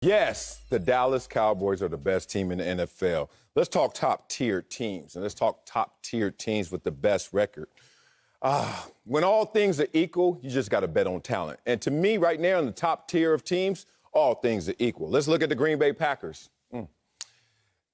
Yes, the Dallas Cowboys are the best team in the NFL. Let's talk top-tier teams, and let's talk top-tier teams with the best record. When all things are equal, you just got to bet on talent. And to me, right now, in the top tier of teams, all things are equal. Let's look at the Green Bay Packers.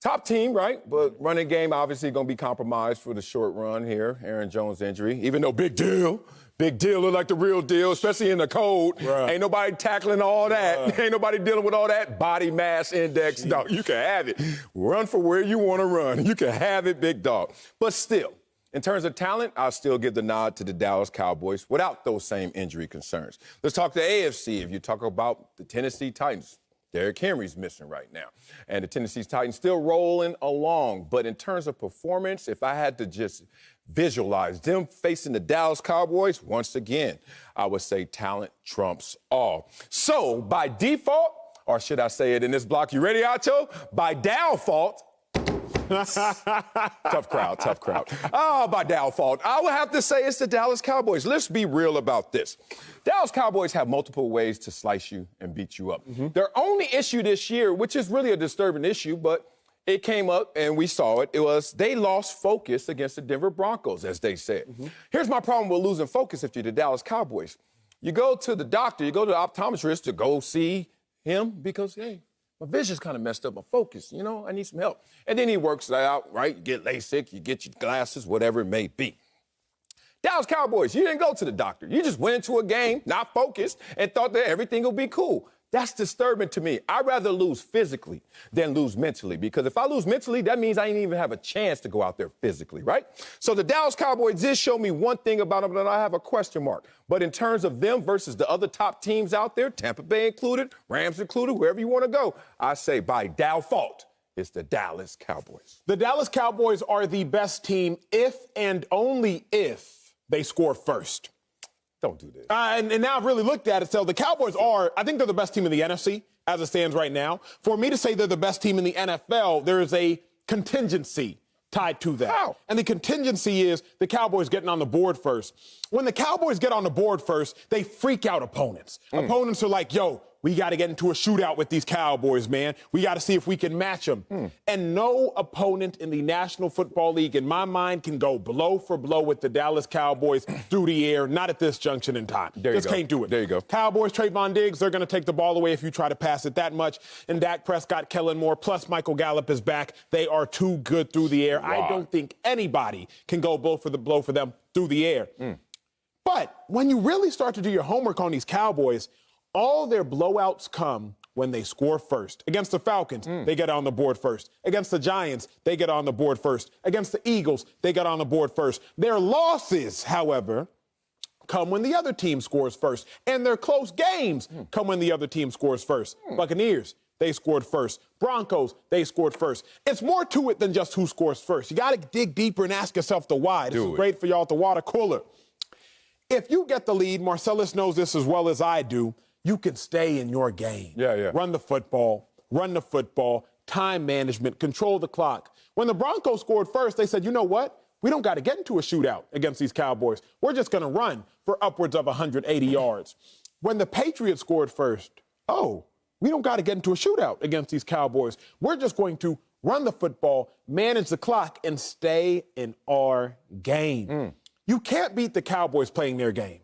Top team, right? But running game obviously going to be compromised for the short run here. Aaron Jones injury, even though big deal look like the real deal, especially in the cold. Right. Ain't nobody tackling all that. Ain't nobody dealing with all that body mass index. Dog, you can have it. Run for where you want to run. You can have it, big dog. But still, in terms of talent, I'll still give the nod to the Dallas Cowboys without those same injury concerns. Let's talk the AFC. If you talk about the Tennessee Titans, Derrick Henry's missing right now. And the Tennessee Titans still rolling along. But in terms of performance, if I had to just visualize them facing the Dallas Cowboys, once again, I would say talent trumps all. So by default, or should I say it in this block, you ready, Acho? By default, tough crowd. By default, I would have to say it's the Dallas Cowboys. Let's be real about this. Dallas Cowboys have multiple ways to slice you and beat you up. Their only issue this year, which is really a disturbing issue, but it came up and we saw it, was they lost focus against the Denver Broncos, as they said. Here's my problem with losing focus if you're the Dallas Cowboys. You go to the doctor, you go to the optometrist to go see him because, hey, my vision's kind of messed up, my focus, I need some help. And then he works it out, right? You get LASIK, you get your glasses, whatever it may be. Dallas Cowboys, you didn't go to the doctor. You just went into a game, not focused, and thought that everything would be cool. That's disturbing to me. I'd rather lose physically than lose mentally, because if I lose mentally, that means I didn't even have a chance to go out there physically, right? So the Dallas Cowboys did show me one thing about them that I have a question mark. But in terms of them versus the other top teams out there, Tampa Bay included, Rams included, wherever you want to go, I say by default, it's the Dallas Cowboys. The Dallas Cowboys are the best team if and only if they score first. Don't do this. And now I've really looked at it. So the Cowboys I think they're the best team in the NFC as it stands right now. For me to say they're the best team in the NFL, there is a contingency tied to that. How? And the contingency is the Cowboys getting on the board first. When the Cowboys get on the board first, they freak out opponents. Opponents are like, yo, we got to get into a shootout with these Cowboys, man. We got to see if we can match them. And no opponent in the National Football League, in my mind, can go blow for blow with the Dallas Cowboys through the air, not at this junction in time. Just can't do it. There you go. Cowboys, Trayvon Diggs, they're going to take the ball away if you try to pass it that much. And Dak Prescott, Kellen Moore, plus Michael Gallup is back. They are too good through the air. Wow. I don't think anybody can go blow for them through the air. But when you really start to do your homework on these Cowboys, all their blowouts come when they score first. Against the Falcons, they get on the board first. Against the Giants, they get on the board first. Against the Eagles, they get on the board first. Their losses, however, come when the other team scores first. And their close games come when the other team scores first. Buccaneers, they scored first. Broncos, they scored first. It's more to it than just who scores first. You got to dig deeper and ask yourself the why. This is great for y'all at the water cooler. If you get the lead, Marcellus knows this as well as I do, you can stay in your game. Run the football, time management, control the clock. When the Broncos scored first, they said, you know what? We don't got to get into a shootout against these Cowboys. We're just going to run for upwards of 180 yards. When the Patriots scored first, we don't got to get into a shootout against these Cowboys. We're just going to run the football, manage the clock, and stay in our game. You can't beat the Cowboys playing their game,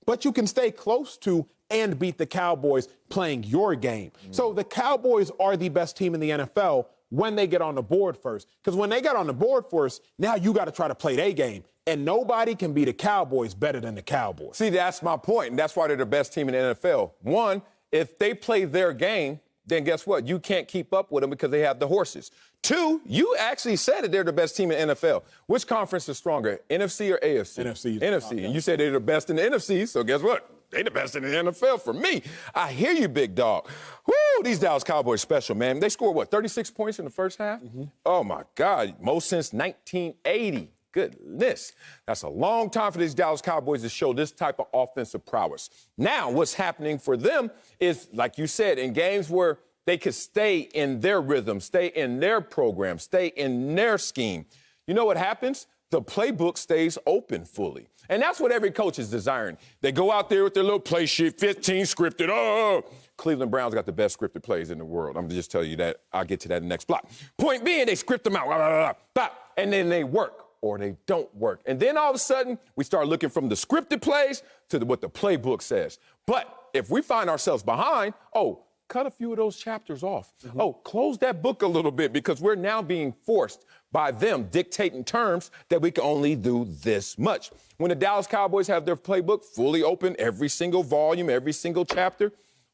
but you can stay close to and beat the Cowboys playing your game. So the Cowboys are the best team in the NFL when they get on the board first. Because when they get on the board first, now you got to try to play their game. And nobody can beat the Cowboys better than the Cowboys. See, that's my point, and that's why they're the best team in the NFL. One, if they play their game, then guess what? You can't keep up with them because they have the horses. Two, you actually said that they're the best team in the NFL. Which conference is stronger, NFC or AFC? NFC. NFC. And you said they're the best in the NFC, so guess what? They the best in the NFL for me. I hear you, big dog. Woo, these Dallas Cowboys special, man. They scored, 36 points in the first half? Oh, my God. Most since 1980. Goodness. That's a long time for these Dallas Cowboys to show this type of offensive prowess. Now, what's happening for them is, like you said, in games where they could stay in their rhythm, stay in their program, stay in their scheme. You know what happens? The playbook stays open fully. And that's what every coach is desiring. They go out there with their little play sheet, 15 scripted. Cleveland Browns got the best scripted plays in the world. I'm going to just tell you that. I'll get to that in the next block. Point being, they script them out, blah, blah, blah, and then they work or they don't work. And then all of a sudden, we start looking from the scripted plays to what the playbook says. But if we find ourselves behind, cut a few of those chapters off. Close that book a little bit because we're now being forced by them dictating terms that we can only do this much. When the Dallas Cowboys have their playbook fully open, every single volume, every single chapter,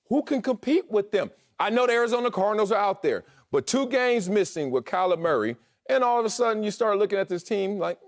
who can compete with them? I know the Arizona Cardinals are out there, but 2 games missing with Kyler Murray, and all of a sudden you start looking at this team like,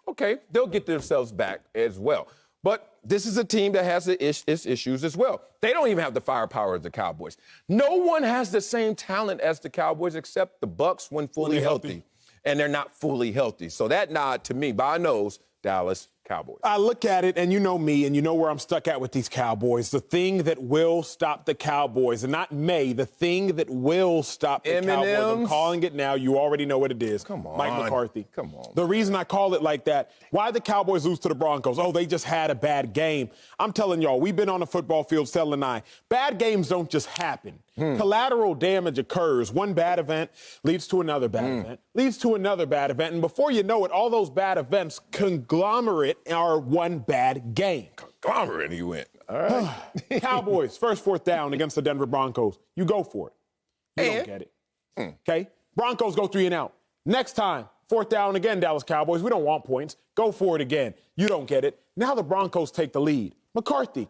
okay, they'll get themselves back as well. But this is a team that has its issues as well. They don't even have the firepower as the Cowboys. No one has the same talent as the Cowboys except the Bucs when fully healthy. And they're not fully healthy. So that nod to me, by nose, Dallas Cowboys. I look at it, and you know me, and you know where I'm stuck at with these Cowboys. The thing that will stop the Cowboys, and not may, the thing that will stop the Cowboys. I'm calling it now. You already know what it is. Come on. Mike McCarthy. Come on. The reason I call it like that, why the Cowboys lose to the Broncos? They just had a bad game. I'm telling y'all, we've been on the football field, Sel and I. Bad games don't just happen. Collateral damage occurs. One bad event leads to another bad event, leads to another bad event. And before you know it, all those bad events conglomerate are one bad game. Conglomerate, he went. All right. Cowboys, first 4th down against the Denver Broncos. You go for it. You don't get it. Okay? Broncos go 3 and out. Next time, 4th down again, Dallas Cowboys. We don't want points. Go for it again. You don't get it. Now the Broncos take the lead. McCarthy,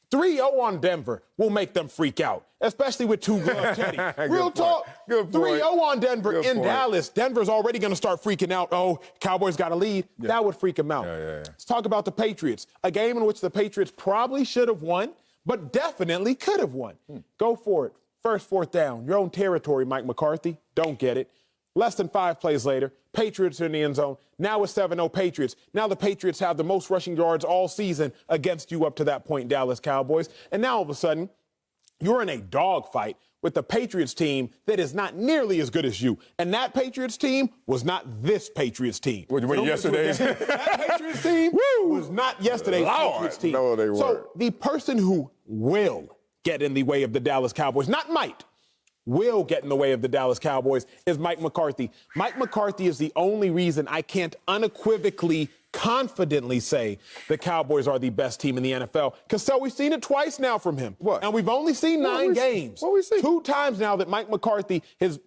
3-0 on Denver will make them freak out, especially with 2-glove Teddy. Real talk. 3-0 on Denver in Dallas. Denver's already going to start freaking out. Cowboys got a lead. Yeah. That would freak them out. Let's talk about the Patriots, a game in which the Patriots probably should have won, but definitely could have won. Go for it. First 4th down. Your own territory, Mike McCarthy. Don't get it. Less than 5 plays later, Patriots are in the end zone. Now it's 7-0 Patriots. Now the Patriots have the most rushing yards all season against you up to that point, Dallas Cowboys. And now all of a sudden, you're in a dogfight with the Patriots team that is not nearly as good as you. And that Patriots team was not this Patriots team. Yesterday's? That Patriots team was not yesterday's Patriots team. No, they weren't. So the person who will get in the way of the Dallas Cowboys, not might, will get in the way of the Dallas Cowboys is Mike McCarthy. Mike McCarthy is the only reason I can't unequivocally, confidently say the Cowboys are the best team in the NFL. Because we've seen it twice now from him. What? And we've only seen 9 games. What we see? 2 times now that Mike McCarthy has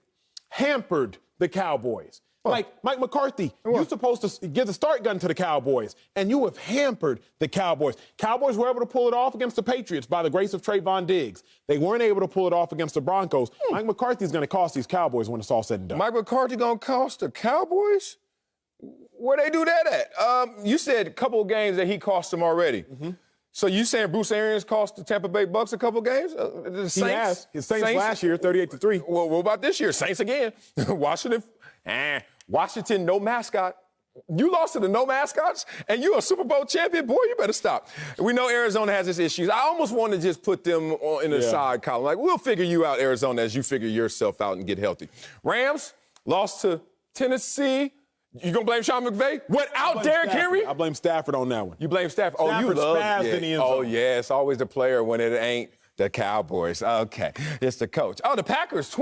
hampered the Cowboys. Like, Mike McCarthy, you're supposed to give the start gun to the Cowboys, and you have hampered the Cowboys. Cowboys were able to pull it off against the Patriots by the grace of Trayvon Diggs. They weren't able to pull it off against the Broncos. Mike McCarthy's going to cost these Cowboys when it's all said and done. Mike McCarthy going to cost the Cowboys? Where they do that at? You said a couple of games that he cost them already. So you saying Bruce Arians cost the Tampa Bay Bucks a couple of games? The Saints? He has. His Saints last year, 38-3. Well, what about this year? Saints again. Washington, no mascot. You lost to the no mascots, and you're a Super Bowl champion? Boy, you better stop. We know Arizona has its issues. I almost want to just put them in the side column. Like, we'll figure you out, Arizona, as you figure yourself out and get healthy. Rams lost to Tennessee. You gonna blame Sean McVay? Without Derrick Henry? I blame Stafford on that one. You blame Stafford? Stafford You love spazzed in the end zone. it's always the player when it ain't the Cowboys. Okay, it's the coach. The Packers,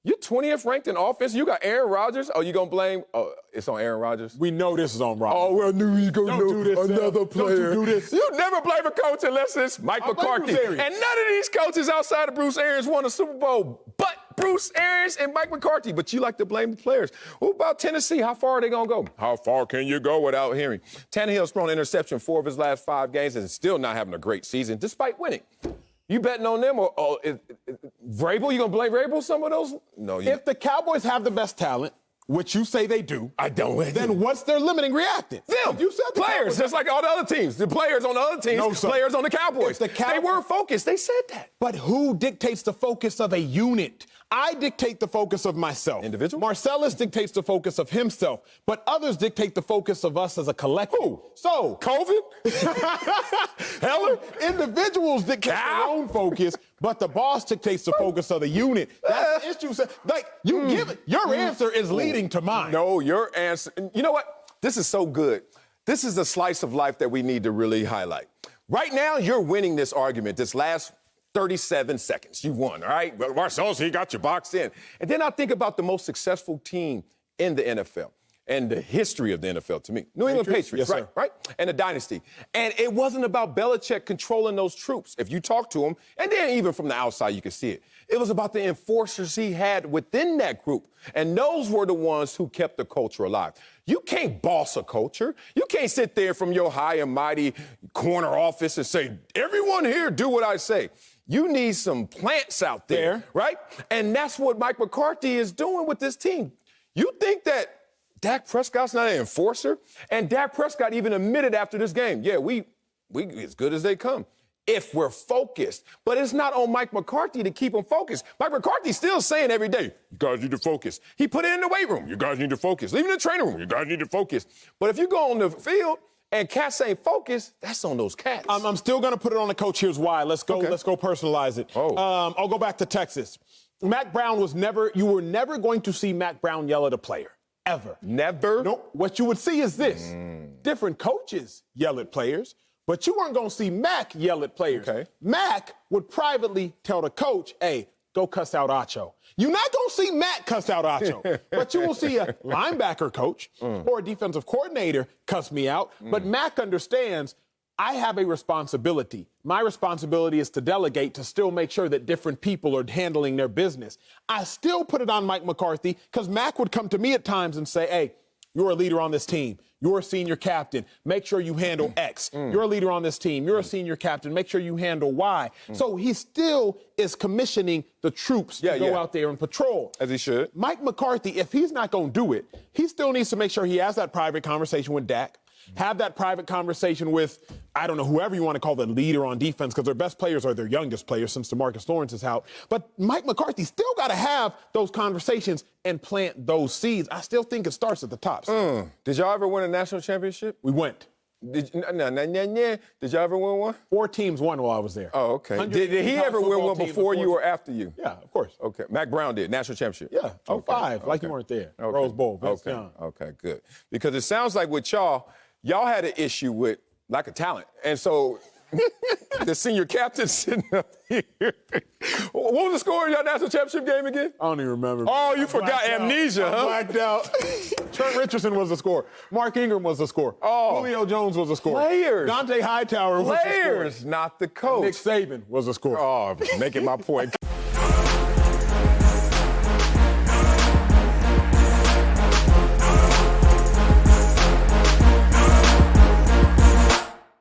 you're 20th ranked in offense. You got Aaron Rodgers. You gonna blame? It's on Aaron Rodgers. We know this is on Rodgers. I knew he was gonna know another player. Don't you do this. You never blame a coach unless it's Mike McCarthy. And none of these coaches outside of Bruce Arians won a Super Bowl, but Bruce Arians and Mike McCarthy. But you like to blame the players. What about Tennessee? How far are they gonna go? How far can you go without Henry? Tannehill's thrown interception 4 of his last 5 games and is still not having a great season despite winning. You betting on them or Vrabel? You gonna blame Vrabel some of those? No. If the Cowboys have the best talent, which you say they do, I don't. Then what's their limiting reactant? Them. You said the players, just like all the other teams. The players on the other teams, players on the Cowboys. They weren't focused. They said that. But who dictates the focus of a unit? I dictate the focus of myself. Individual? Marcellus dictates the focus of himself, but others dictate the focus of us as a collective. Who? So, COVID? Heller? Individuals dictate their own focus, but the boss dictates the focus of the unit. That's the issue. Like, you give it. Your answer is leading to mine. No, your answer. You know what? This is so good. This is a slice of life that we need to really highlight. Right now, you're winning this argument, this last 37 seconds. You won, all right? But Marcellus, he got you boxed in. And then I think about the most successful team in the NFL and the history of the NFL to me. New England Patriots, yes, right? And the dynasty. And it wasn't about Belichick controlling those troops. If you talk to him, and then even from the outside, you can see it. It was about the enforcers he had within that group. And those were the ones who kept the culture alive. You can't boss a culture. You can't sit there from your high and mighty corner office and say, everyone here, do what I say. You need some plants out there, right? And that's what Mike McCarthy is doing with this team. You think that Dak Prescott's not an enforcer? And Dak Prescott even admitted after this game, yeah, we as good as they come if we're focused. But it's not on Mike McCarthy to keep them focused. Mike McCarthy's still saying every day, you guys need to focus. He put it in the weight room. You guys need to focus. Leaving the training room. You guys need to focus. But if you go on the field and cats ain't focused, that's on those cats. I'm still going to put it on the coach. Here's why. Let's go personalize it. Oh. I'll go back to Texas. Mac Brown you were never going to see Mac Brown yell at a player. Ever. Never? No, what you would see is this. Different coaches yell at players, but you weren't going to see Mac yell at players. Okay. Mac would privately tell the coach, hey, go cuss out Acho. You're not going to see Mac cuss out Acho, but you will see a linebacker coach or a defensive coordinator cuss me out. But Mac understands I have a responsibility. My responsibility is to delegate to still make sure that different people are handling their business. I still put it on Mike McCarthy because Mac would come to me at times and say, hey, you're a leader on this team. You're a senior captain. Make sure you handle X. You're a leader on this team. You're a senior captain. Make sure you handle Y. So he still is commissioning the troops to go out there and patrol. As he should. Mike McCarthy, if he's not going to do it, he still needs to make sure he has that private conversation with Dak. Have that private conversation with, I don't know, whoever you want to call the leader on defense, because their best players are their youngest players since DeMarcus Lawrence is out. But Mike McCarthy still got to have those conversations and plant those seeds. I still think it starts at the top. Did y'all ever win a national championship? We went. Did y'all ever win one? 4 teams won while I was there. Oh, okay. Did he ever win one before you or after you? Yeah, of course. Okay. Mac Brown did, national championship. Yeah, 05, like you weren't there. Rose Bowl, Vince Young. Okay, good. Because it sounds like with y'all had an issue with lack of talent. And so the senior captain sitting up here. What was the score in your national championship game again? I don't even remember. Oh, you forgot amnesia, huh? Blacked out. Trent Richardson was the score. Mark Ingram was the score. Oh. Julio Jones was the score. Players. Dante Hightower was the score. Players, not the coach. Nick Saban was the score. Oh, making my point.